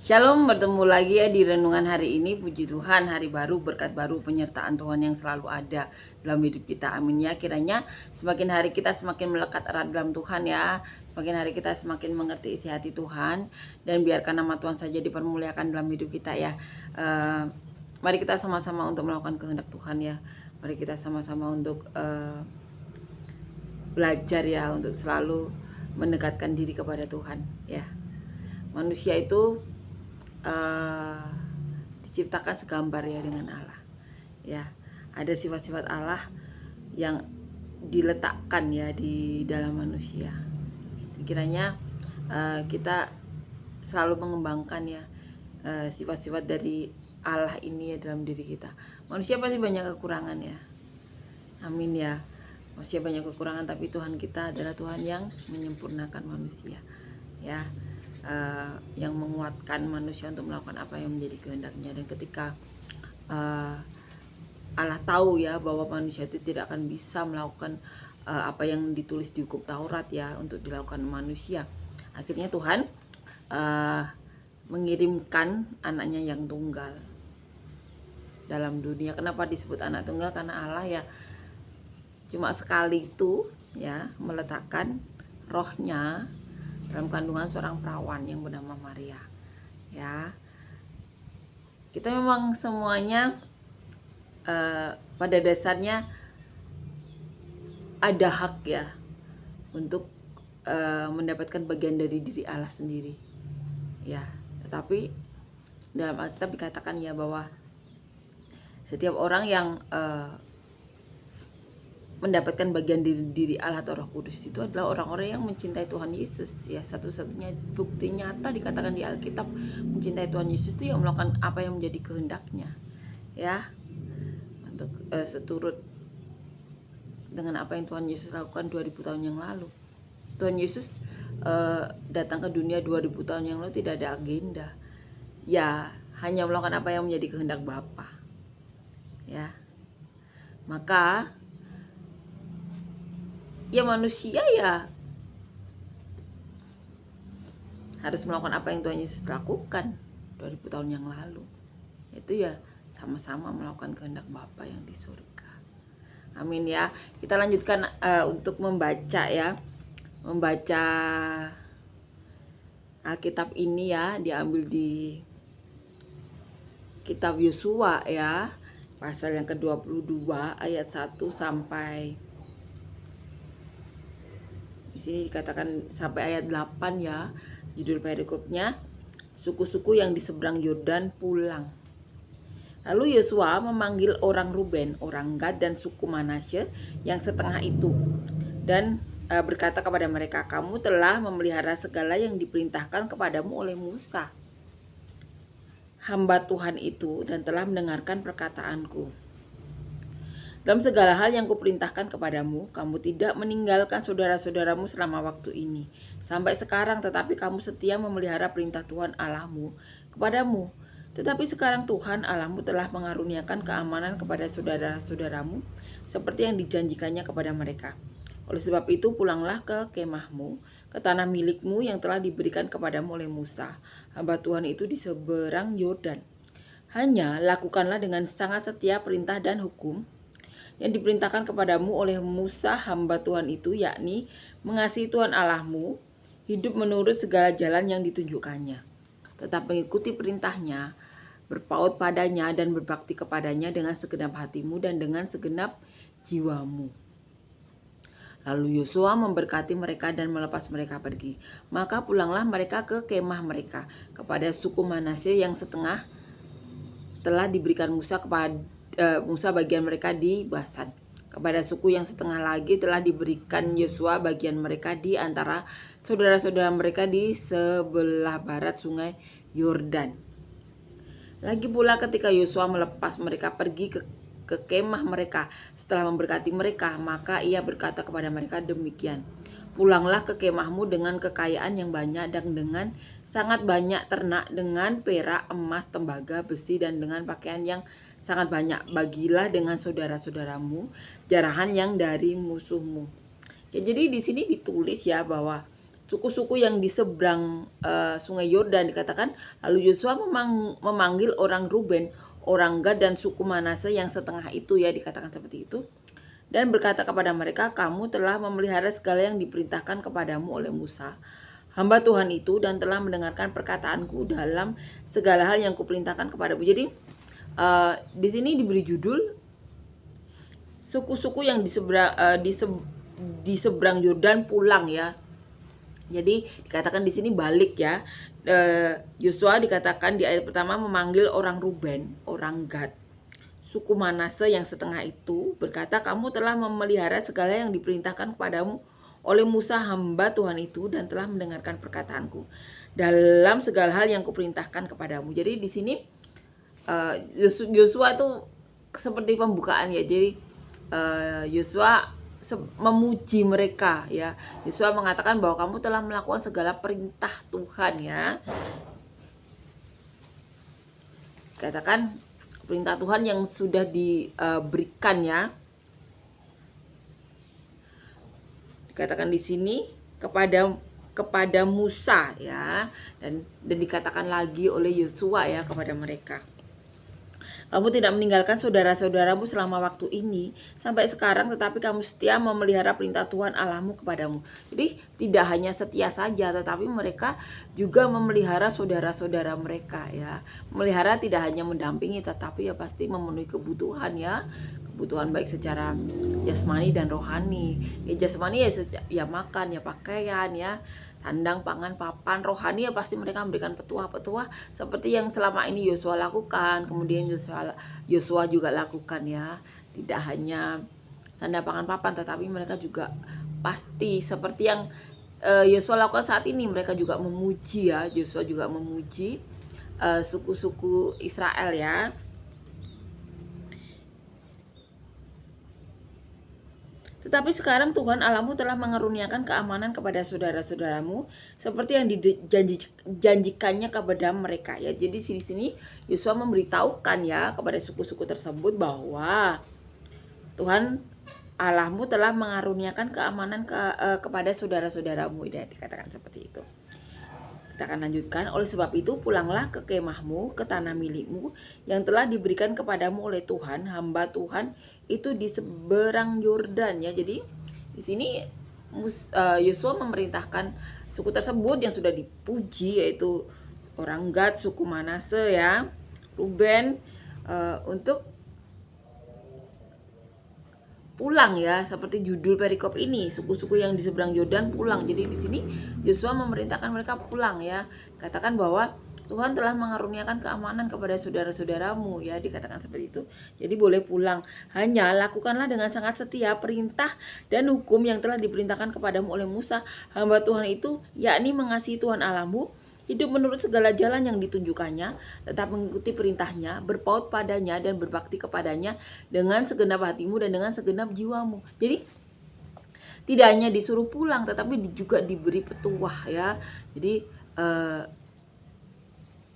Shalom, bertemu lagi ya di renungan hari ini. Puji Tuhan, hari baru, berkat baru, penyertaan Tuhan yang selalu ada dalam hidup kita. Amin ya. Kiranya semakin hari kita semakin melekat erat dalam Tuhan ya. Semakin hari kita semakin mengerti isi hati Tuhan. Dan biarkan nama Tuhan saja dipermuliakan dalam hidup kita ya. Mari kita sama-sama untuk melakukan kehendak Tuhan ya. Mari kita sama-sama untuk belajar ya, untuk selalu mendekatkan diri kepada Tuhan ya. Manusia itu diciptakan segambar ya dengan Allah ya. Ada sifat-sifat Allah yang diletakkan ya di dalam manusia. Kiranya kita selalu mengembangkan ya sifat-sifat dari Allah ini ya dalam diri kita. Manusia pasti banyak kekurangan ya, amin ya. Manusia banyak kekurangan, tapi Tuhan kita adalah Tuhan yang menyempurnakan manusia ya. Yang menguatkan manusia untuk melakukan apa yang menjadi kehendaknya. Dan ketika Allah tahu ya bahwa manusia itu tidak akan bisa melakukan apa yang ditulis di hukum Taurat ya untuk dilakukan manusia, akhirnya Tuhan mengirimkan anaknya yang tunggal dalam dunia. Kenapa disebut anak tunggal? Karena Allah ya cuma sekali itu ya meletakkan rohnya dalam kandungan seorang perawan yang bernama Maria ya. Kita memang semuanya pada dasarnya ada hak ya untuk mendapatkan bagian dari diri Allah sendiri ya. Tetapi dalam Alkitab dikatakan ya bahwa setiap orang yang mendapatkan bagian diri Allah atau Roh Kudus itu adalah orang-orang yang mencintai Tuhan Yesus ya. Satu-satunya bukti nyata dikatakan di Alkitab mencintai Tuhan Yesus itu yang melakukan apa yang menjadi kehendaknya ya, untuk seturut dengan apa yang Tuhan Yesus lakukan 2000 tahun yang lalu. Tuhan Yesus datang ke dunia 2000 tahun yang lalu tidak ada agenda ya, hanya melakukan apa yang menjadi kehendak Bapa ya. Maka ya manusia ya harus melakukan apa yang Tuhan Yesus lakukan 2000 tahun yang lalu. Itu ya sama-sama melakukan kehendak Bapa yang di surga. Amin ya. Kita lanjutkan untuk membaca ya. Membaca Alkitab ini ya, diambil di kitab Yosua ya, pasal yang ke-22 ayat 1 sampai di sini dikatakan sampai ayat 8 ya. Judul perikopnya, suku-suku yang di seberang Yordan pulang. Lalu Yosua memanggil orang Ruben, orang Gad dan suku Manasye yang setengah itu, dan berkata kepada mereka, kamu telah memelihara segala yang diperintahkan kepadamu oleh Musa, hamba Tuhan itu, dan telah mendengarkan perkataanku. Dalam segala hal yang kuperintahkan kepadamu, kamu tidak meninggalkan saudara-saudaramu selama waktu ini sampai sekarang, tetapi kamu setia memelihara perintah Tuhan Allahmu kepadamu. Tetapi sekarang Tuhan Allahmu telah mengaruniakan keamanan kepada saudara-saudaramu seperti yang dijanjikannya kepada mereka. Oleh sebab itu pulanglah ke kemahmu, ke tanah milikmu yang telah diberikan kepadamu oleh Musa, hamba Tuhan itu di seberang Yordan. Hanya lakukanlah dengan sangat setia perintah dan hukum yang diperintahkan kepadamu oleh Musa hamba Tuhan itu, yakni mengasihi Tuhan Allahmu, hidup menurut segala jalan yang ditunjukkannya, tetap mengikuti perintahnya, berpaut padanya dan berbakti kepadanya dengan segenap hatimu dan dengan segenap jiwamu. Lalu Yosua memberkati mereka dan melepas mereka pergi. Maka pulanglah mereka ke kemah mereka kepada suku Manasye yang setengah telah diberikan Musa bagian mereka di Basan. Kepada suku yang setengah lagi telah diberikan Yosua bagian mereka di antara saudara-saudara mereka di sebelah barat sungai Yordan. Lagi pula ketika Yosua melepas mereka pergi ke kemah mereka setelah memberkati mereka, maka ia berkata kepada mereka demikian, pulanglah ke kemahmu dengan kekayaan yang banyak dan dengan sangat banyak ternak, dengan perak, emas, tembaga, besi, dan dengan pakaian yang sangat banyak. Bagilah dengan saudara-saudaramu jarahan yang dari musuhmu. Ya, jadi di sini ditulis ya bahwa suku-suku yang di seberang sungai Yordan dikatakan, lalu Yosua memanggil orang Ruben, orang Gad dan suku Manase yang setengah itu, ya dikatakan seperti itu, dan berkata kepada mereka, kamu telah memelihara segala yang diperintahkan kepadamu oleh Musa hamba Tuhan itu, dan telah mendengarkan perkataanku dalam segala hal yang kuperintahkan kepadamu. Jadi di sini diberi judul suku-suku yang di seberang Yordan pulang, ya. Jadi dikatakan di sini balik, ya. Yosua dikatakan di ayat pertama memanggil orang Ruben, orang Gad, suku Manase yang setengah itu, berkata, kamu telah memelihara segala yang diperintahkan kepadamu oleh Musa hamba Tuhan itu, dan telah mendengarkan perkataanku dalam segala hal yang kuperintahkan kepadamu. Jadi di sini Yosua itu seperti pembukaan, ya. Jadi Yosua memuji mereka, ya. Yosua mengatakan bahwa kamu telah melakukan segala perintah Tuhan, ya. Katakan perintah Tuhan yang sudah diberikan, ya. Dikatakan di sini kepada Musa, ya, dan dikatakan lagi oleh Yosua, ya, kepada mereka. Kamu tidak meninggalkan saudara-saudaramu selama waktu ini sampai sekarang, tetapi kamu setia memelihara perintah Tuhan Allahmu kepadamu. Jadi tidak hanya setia saja, tetapi mereka juga memelihara saudara-saudara mereka, ya. Memelihara tidak hanya mendampingi, tetapi ya pasti memenuhi kebutuhan, ya. Kebutuhan baik secara jasmani dan rohani. Ya jasmani ya makan, ya pakaian, ya sandang, pangan, papan. Rohani ya pasti mereka memberikan petuah-petuah seperti yang selama ini Yosua lakukan, kemudian Yosua juga lakukan, ya. Tidak hanya sandang, pangan, papan, tetapi mereka juga pasti seperti yang Yosua lakukan saat ini, mereka juga memuji, ya. Yosua juga memuji suku-suku Israel, ya. Tetapi sekarang Tuhan Allahmu telah mengaruniakan keamanan kepada saudara-saudaramu seperti yang dijanjikannya kepada mereka, ya. Jadi di sini Yosua memberitahukan, ya, kepada suku-suku tersebut bahwa Tuhan Allahmu telah mengaruniakan keamanan kepada saudara-saudaramu, ya, dikatakan seperti itu. Kita akan lanjutkan. Oleh sebab itu pulanglah ke kemahmu, ke tanah milikmu yang telah diberikan kepadamu oleh Tuhan hamba Tuhan itu di seberang Yordan, ya. Jadi di sini Yosua memerintahkan suku tersebut yang sudah dipuji, yaitu orang Gad, suku Manase, ya, Ruben, untuk pulang, ya, seperti judul perikop ini, suku-suku yang di seberang Yordan pulang. Jadi di sini Yosua memerintahkan mereka pulang, ya. Katakan bahwa Tuhan telah mengaruniakan keamanan kepada saudara-saudaramu, ya, dikatakan seperti itu. Jadi boleh pulang. Hanya lakukanlah dengan sangat setia perintah dan hukum yang telah diperintahkan kepadamu oleh Musa hamba Tuhan itu, yakni mengasihi Tuhan Allahmu, hidup menurut segala jalan yang ditunjukkannya, tetap mengikuti perintahnya, berpaut padanya dan berbakti kepadanya dengan segenap hatimu dan dengan segenap jiwamu. Jadi tidak hanya disuruh pulang, tetapi juga diberi petuah, ya. Jadi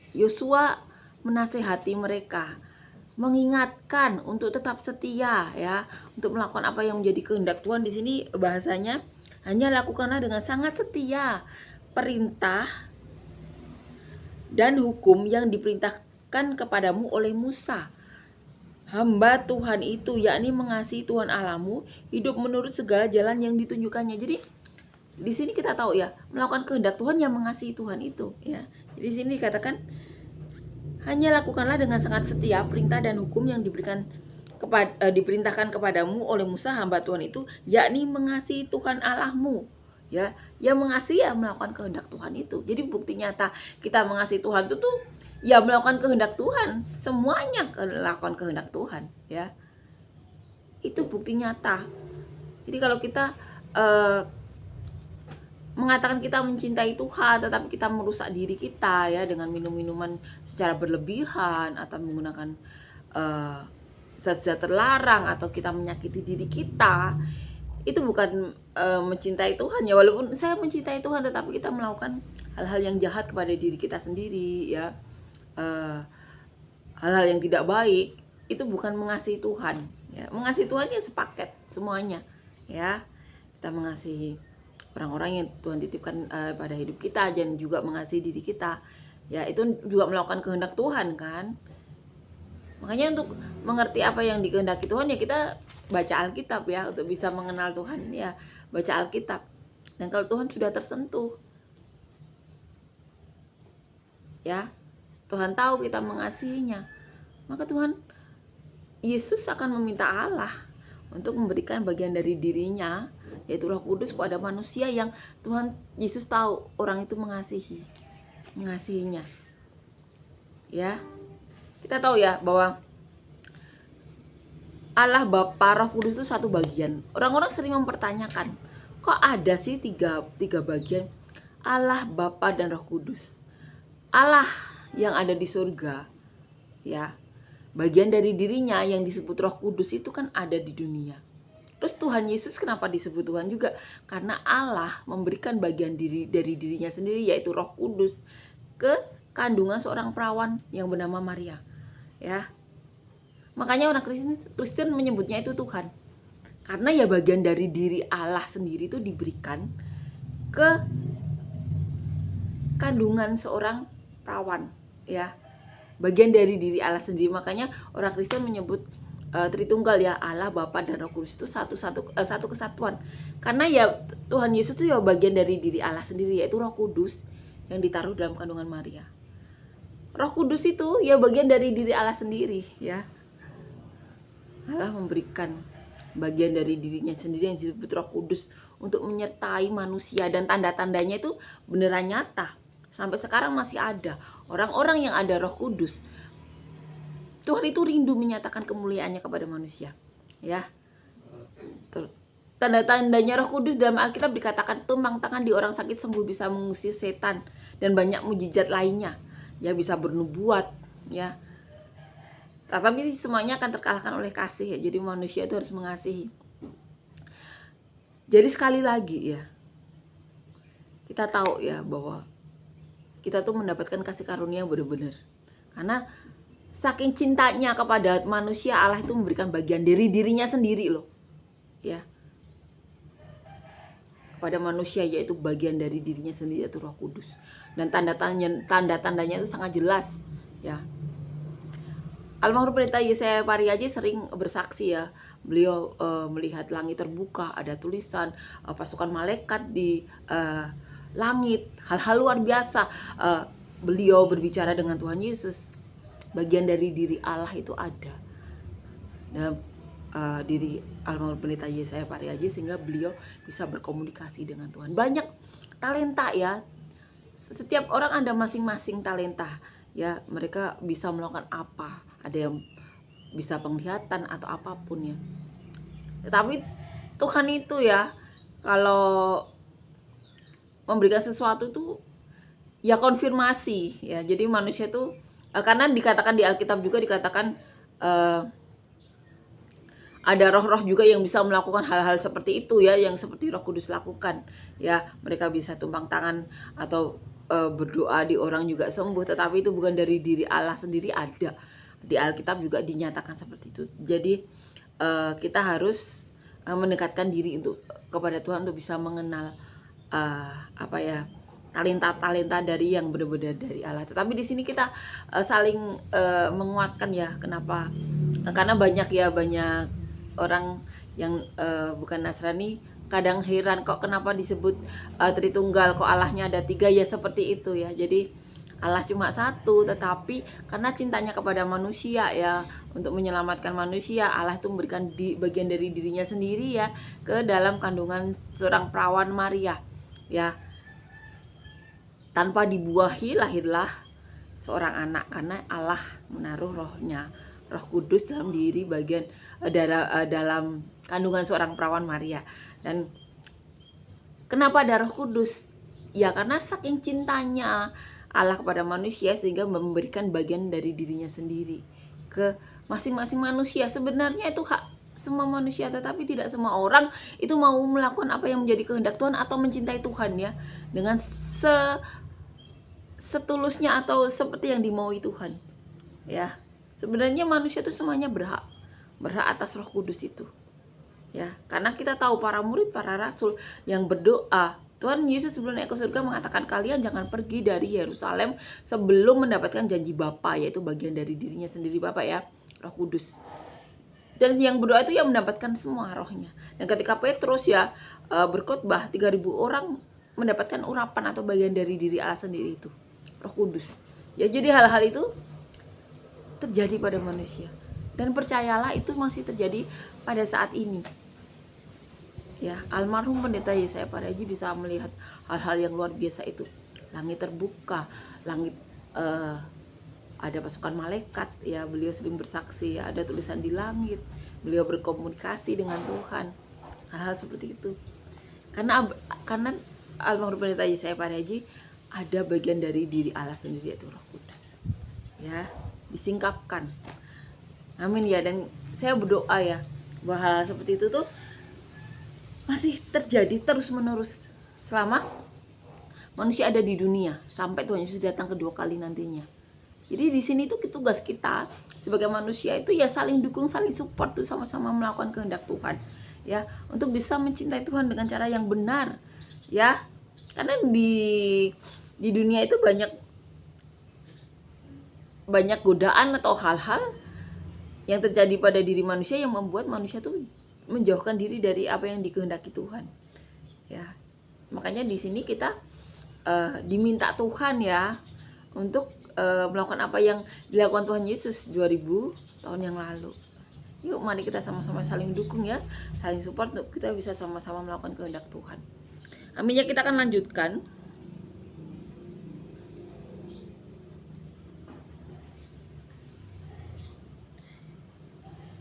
Yosua menasehati mereka, mengingatkan untuk tetap setia, ya, untuk melakukan apa yang menjadi kehendak Tuhan. Di sini bahasanya, hanya lakukanlah dengan sangat setia perintah dan hukum yang diperintahkan kepadamu oleh Musa hamba Tuhan itu, yakni mengasihi Tuhan Allahmu, hidup menurut segala jalan yang ditunjukkannya. Jadi di sini kita tahu, ya, melakukan kehendak Tuhan yang mengasihi Tuhan itu, ya. Jadi di sini dikatakan hanya lakukanlah dengan sangat setia perintah dan hukum yang diperintahkan kepadamu oleh Musa hamba Tuhan itu, yakni mengasihi Tuhan Allahmu, ya. Yang mengasihi, ya, melakukan kehendak Tuhan itu. Jadi bukti nyata kita mengasihi Tuhan itu tuh, ya, melakukan kehendak Tuhan. Semuanya melakukan kehendak Tuhan, ya. Itu bukti nyata. Jadi kalau kita mengatakan kita mencintai Tuhan, tetapi kita merusak diri kita, ya, dengan minum-minuman secara berlebihan atau menggunakan zat-zat terlarang, atau kita menyakiti diri kita, itu bukan mencintai Tuhan, ya. Walaupun saya mencintai Tuhan, tetapi kita melakukan hal-hal yang jahat kepada diri kita sendiri, ya, hal-hal yang tidak baik, itu bukan mengasihi Tuhan, ya. Mengasihi Tuhan ya sepaket semuanya, ya. Kita mengasihi orang-orang yang Tuhan titipkan pada hidup kita, dan juga mengasihi diri kita. Ya, itu juga melakukan kehendak Tuhan kan. Makanya untuk mengerti apa yang dikehendaki Tuhan ya kita baca Alkitab ya, untuk bisa mengenal Tuhan ya baca Alkitab. Dan kalau Tuhan sudah tersentuh ya, Tuhan tahu kita mengasihinya, maka Tuhan Yesus akan meminta Allah untuk memberikan bagian dari dirinya, yaitu Roh Kudus kepada manusia yang Tuhan Yesus tahu orang itu mengasihinya. Ya, kita tahu ya bahwa Allah Bapa Roh Kudus itu satu bagian. Orang-orang sering mempertanyakan, kok ada sih tiga bagian, Allah, Bapa, dan Roh Kudus. Allah yang ada di surga, ya, bagian dari dirinya yang disebut Roh Kudus itu kan ada di dunia. Terus Tuhan Yesus kenapa disebut Tuhan juga? Karena Allah memberikan bagian dari dirinya sendiri, yaitu Roh Kudus, ke kandungan seorang perawan yang bernama Maria. Ya, makanya orang Kristen menyebutnya itu Tuhan. Karena ya bagian dari diri Allah sendiri itu diberikan ke kandungan seorang perawan, ya. Bagian dari diri Allah sendiri. Makanya orang Kristen menyebut Tritunggal ya, Allah, Bapa, dan Roh Kudus itu satu kesatuan. Karena ya Tuhan Yesus itu ya bagian dari diri Allah sendiri, yaitu Roh Kudus yang ditaruh dalam kandungan Maria. Roh Kudus itu ya bagian dari diri Allah sendiri ya. Allah memberikan bagian dari dirinya sendiri yang disebut Roh Kudus untuk menyertai manusia, dan tanda-tandanya itu beneran nyata. Sampai sekarang masih ada orang-orang yang ada Roh Kudus. Tuhan itu rindu menyatakan kemuliaannya kepada manusia. Ya. Tanda-tandanya Roh Kudus dalam Alkitab dikatakan tumpang tangan di orang sakit sembuh, bisa mengusir setan, dan banyak mujizat lainnya. Ya, bisa bernubuat, ya. Tetapi semuanya akan terkalahkan oleh kasih ya. Jadi manusia itu harus mengasihi. Jadi sekali lagi ya, kita tahu ya bahwa kita tuh mendapatkan kasih karunia yang benar-benar. Karena saking cintanya kepada manusia, Allah itu memberikan bagian dari dirinya sendiri loh. Ya. Kepada manusia, yaitu bagian dari dirinya sendiri, yaitu Roh Kudus. Dan tanda-tandanya itu sangat jelas ya. Almarhum Pendeta Yesaya Pariaji sering bersaksi ya. Beliau melihat langit terbuka, ada tulisan pasukan malaikat di langit, hal-hal luar biasa. Beliau berbicara dengan Tuhan Yesus. Bagian dari diri Allah itu ada dalam diri Almarhum Pendeta Yesaya Pariaji, sehingga beliau bisa berkomunikasi dengan Tuhan. Banyak talenta ya. Setiap orang ada masing-masing talenta ya. Mereka bisa melakukan apa. Ada yang bisa penglihatan atau apapun ya. Tetapi Tuhan itu ya, kalau memberikan sesuatu itu ya konfirmasi ya. Jadi manusia itu karena dikatakan di Alkitab juga dikatakan ada roh-roh juga yang bisa melakukan hal-hal seperti itu ya, yang seperti Roh Kudus lakukan ya. Mereka bisa tumpang tangan atau berdoa di orang juga sembuh, tetapi itu bukan dari diri Allah sendiri. Ada di Alkitab juga dinyatakan seperti itu. Jadi kita harus mendekatkan diri kepada Tuhan untuk bisa mengenal talenta dari yang benar-benar dari Allah. Tetapi di sini kita saling menguatkan ya. Kenapa? Karena banyak orang yang bukan Nasrani kadang heran kok kenapa disebut Tritunggal, kok Allahnya ada 3 ya, seperti itu ya. Jadi Allah cuma satu, tetapi karena cintanya kepada manusia ya, untuk menyelamatkan manusia, Allah itu memberikan bagian dari dirinya sendiri ya ke dalam kandungan seorang perawan Maria ya. Tanpa dibuahi lahirlah seorang anak, karena Allah menaruh rohnya, Roh Kudus dalam diri bagian dalam kandungan seorang perawan Maria. Dan kenapa ada Roh Kudus? Ya karena saking cintanya Allah kepada manusia, sehingga memberikan bagian dari dirinya sendiri ke masing-masing manusia. Sebenarnya itu hak semua manusia, tetapi tidak semua orang itu mau melakukan apa yang menjadi kehendak Tuhan atau mencintai Tuhan ya, dengan setulusnya atau seperti yang dimaui Tuhan ya. Sebenarnya manusia itu semuanya berhak atas Roh Kudus itu ya. Karena kita tahu para murid, para rasul yang berdoa Tuhan Yesus sebelum naik ke surga mengatakan kalian jangan pergi dari Yerusalem sebelum mendapatkan janji Bapa, yaitu bagian dari dirinya sendiri Bapa ya, Roh Kudus. Dan yang berdoa itu yang mendapatkan semua rohnya. Dan ketika Petrus ya berkhotbah, 3.000 orang mendapatkan urapan atau bagian dari diri Allah sendiri itu, Roh Kudus. Ya jadi hal-hal itu terjadi pada manusia. Dan percayalah itu masih terjadi pada saat ini. Ya, almarhum Pendeta Yesaya Paraji bisa melihat hal-hal yang luar biasa itu. Langit terbuka, langit ada pasukan malaikat, ya beliau sering bersaksi, ya, ada tulisan di langit, beliau berkomunikasi dengan Tuhan, hal-hal seperti itu. Karena almarhum Pendeta Yesaya Paraji ada bagian dari diri Allah sendiri, yaitu Roh Kudus, ya disingkapkan. Amin ya. Dan saya berdoa ya bahwa hal seperti itu tuh masih terjadi terus menerus selama manusia ada di dunia sampai Tuhan Yesus datang kedua kali nantinya. Jadi di sini tuh tugas kita sebagai manusia itu ya saling dukung, saling support tuh, sama-sama melakukan kehendak Tuhan ya, untuk bisa mencintai Tuhan dengan cara yang benar ya. Karena di dunia itu banyak godaan atau hal-hal yang terjadi pada diri manusia yang membuat manusia tuh menjauhkan diri dari apa yang dikehendaki Tuhan ya. Makanya di sini kita diminta Tuhan ya untuk melakukan apa yang dilakukan Tuhan Yesus 2000 tahun yang lalu. Yuk mari kita sama-sama saling dukung ya, saling support untuk kita bisa sama-sama melakukan kehendak Tuhan. Amin ya. Kita akan lanjutkan.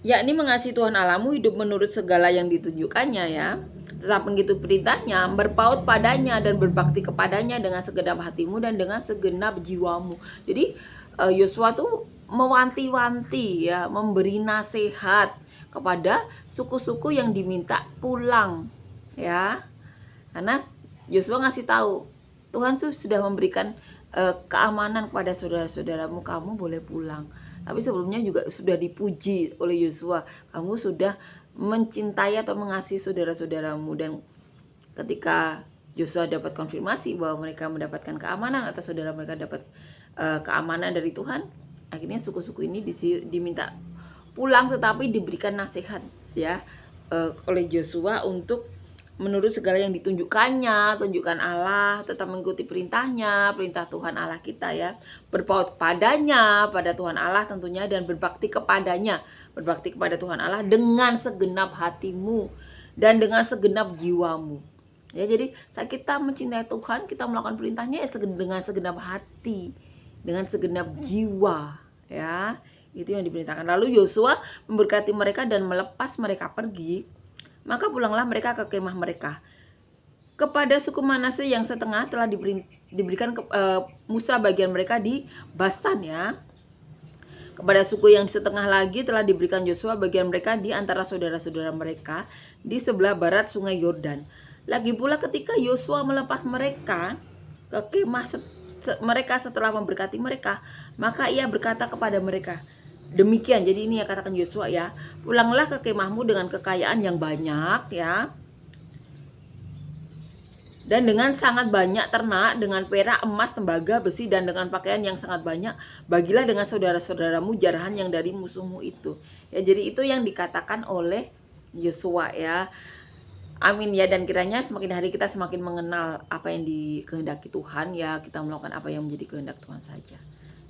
Yakni mengasihi Tuhan Allahmu, hidup menurut segala yang ditunjukkannya ya. Tetap begitu perintahnya, berpaut padanya dan berbakti kepadanya dengan segenap hatimu dan dengan segenap jiwamu. Jadi Yosua tuh mewanti-wanti ya, memberi nasihat kepada suku-suku yang diminta pulang ya. Karena Yosua ngasih tahu, Tuhan tuh sudah memberikan keamanan kepada saudara-saudaramu, kamu boleh pulang. Tapi sebelumnya juga sudah dipuji oleh Yosua, kamu sudah mencintai atau mengasihi saudara-saudaramu. Dan ketika Yosua dapat konfirmasi bahwa mereka mendapatkan keamanan atau saudara mereka dapat keamanan dari Tuhan, akhirnya suku-suku ini diminta pulang, tetapi diberikan nasihat ya oleh Yosua untuk menurut segala yang ditunjukkannya, tunjukkan Allah, tetap mengikuti perintahnya, perintah Tuhan Allah kita ya, berpaut padanya, pada Tuhan Allah tentunya, dan berbakti kepadanya, berbakti kepada Tuhan Allah dengan segenap hatimu dan dengan segenap jiwamu. Ya, jadi saat kita mencintai Tuhan, kita melakukan perintahnya ya dengan segenap hati, dengan segenap jiwa ya. Itu yang diperintahkan. Lalu Yosua memberkati mereka dan melepas mereka pergi. Maka pulanglah mereka ke kemah mereka. Kepada suku Manase yang setengah telah diberikan Musa bagian mereka di Basan ya. Kepada suku yang setengah lagi telah diberikan Yosua bagian mereka di antara saudara-saudara mereka di sebelah barat sungai Yordan. Lagi pula ketika Yosua melepas mereka ke kemah mereka setelah memberkati mereka, maka ia berkata kepada mereka, demikian. Jadi ini ya katakan Yosua ya, pulanglah ke kemahmu dengan kekayaan yang banyak ya, dan dengan sangat banyak ternak, dengan perak, emas, tembaga, besi, dan dengan pakaian yang sangat banyak. Bagilah dengan saudara-saudaramu jarahan yang dari musuhmu itu ya. Jadi itu yang dikatakan oleh Yosua ya. Amin ya. Dan kiranya semakin hari kita semakin mengenal apa yang dikehendaki Tuhan ya, kita melakukan apa yang menjadi kehendak Tuhan saja.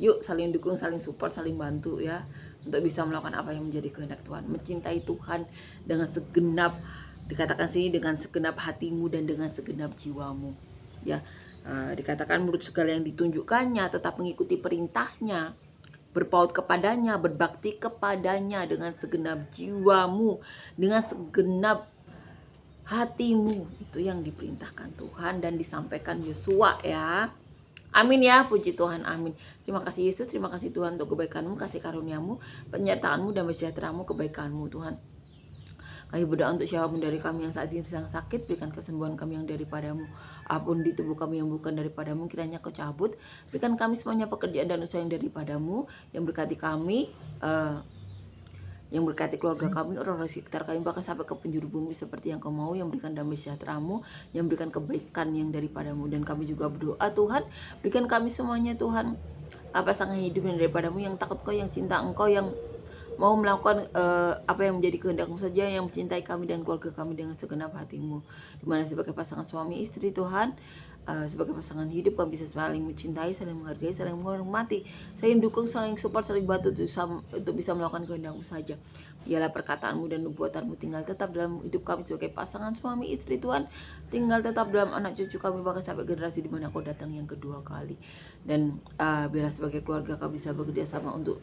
Yuk saling dukung, saling support, saling bantu ya, untuk bisa melakukan apa yang menjadi kehendak Tuhan. Mencintai Tuhan dengan segenap, dikatakan sini, dengan segenap hatimu dan dengan segenap jiwamu ya. Dikatakan menurut segala yang ditunjukkannya, tetap mengikuti perintahnya, berpaut kepadanya, berbakti kepadanya dengan segenap jiwamu, dengan segenap hatimu. Itu yang diperintahkan Tuhan dan disampaikan Yosua ya. Amin ya, puji Tuhan, amin. Terima kasih Yesus, terima kasih Tuhan untuk kebaikanmu, kasih karuniamu, penyertaanmu dan sejahteramu, kebaikanmu Tuhan. Kami berdoa untuk siapapun dari kami yang saat ini sedang sakit, berikan kesembuhan kami yang daripadamu. Apapun di tubuh kami yang bukan daripadamu, kiranya Kau cabut. Berikan kami semuanya pekerjaan dan usaha yang daripadamu, yang berkati kami yang berkati keluarga kami, orang-orang sekitar kami, bahkan sampai ke penjuru bumi seperti yang Kau mau, yang berikan damai sejahtera-Mu, yang berikan kebaikan yang daripadamu. Dan kami juga berdoa, Tuhan, berikan kami semuanya, Tuhan, pasangan hidup yang daripadamu, yang takut Kau, yang cinta Engkau, yang mau melakukan apa yang menjadi kehendak-Mu saja, yang mencintai kami dan keluarga kami dengan segenap hati-Mu. Dimana sebagai pasangan suami istri, Tuhan, sebagai pasangan hidup kami bisa saling mencintai, saling menghargai, saling menghormati, saling dukung, saling support, saling bantu untuk bisa melakukan kehendak-Mu saja. Biarlah perkataan-Mu dan nubuatan-Mu tinggal tetap dalam hidup kami sebagai pasangan suami istri, Tuhan, tinggal tetap dalam anak cucu kami, bahkan sampai generasi di mana Kau datang yang kedua kali. Dan biarlah sebagai keluarga kami bisa bekerja sama untuk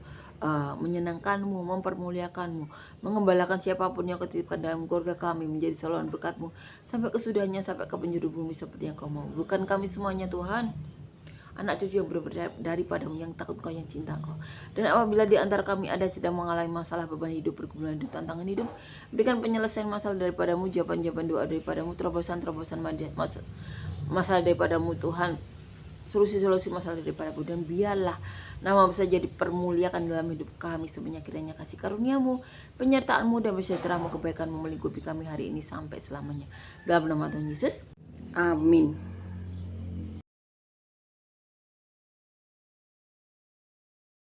menyenangkan-Mu, mempermuliakan-Mu, mengembalakan siapapun yang Kau titipkan dalam keluarga kami menjadi saluran berkat-Mu sampai kesudahnya, sampai ke penjuru bumi seperti yang Kau mau. Bukan kami semuanya, Tuhan, anak cucu yang berbeda daripadamu, yang takut Kau, yang cinta Kau. Dan apabila di antara kami ada sedang mengalami masalah, beban hidup, pergumulan hidup, tantangan hidup, berikan penyelesaian masalah daripadamu, jawaban-jawaban doa daripadamu, terobosan-terobosan masalah daripadamu, Tuhan, solusi-solusi masalah daripadamu. Dan biarlah nama bisa jadi permuliakan dalam hidup kami sebanyak kiranya kasih karunia-Mu, penyertaan-Mu, dan sejahtera-Mu, kebaikan-Mu melingkupi kami hari ini sampai selamanya. Dalam nama Tuhan Yesus, amin.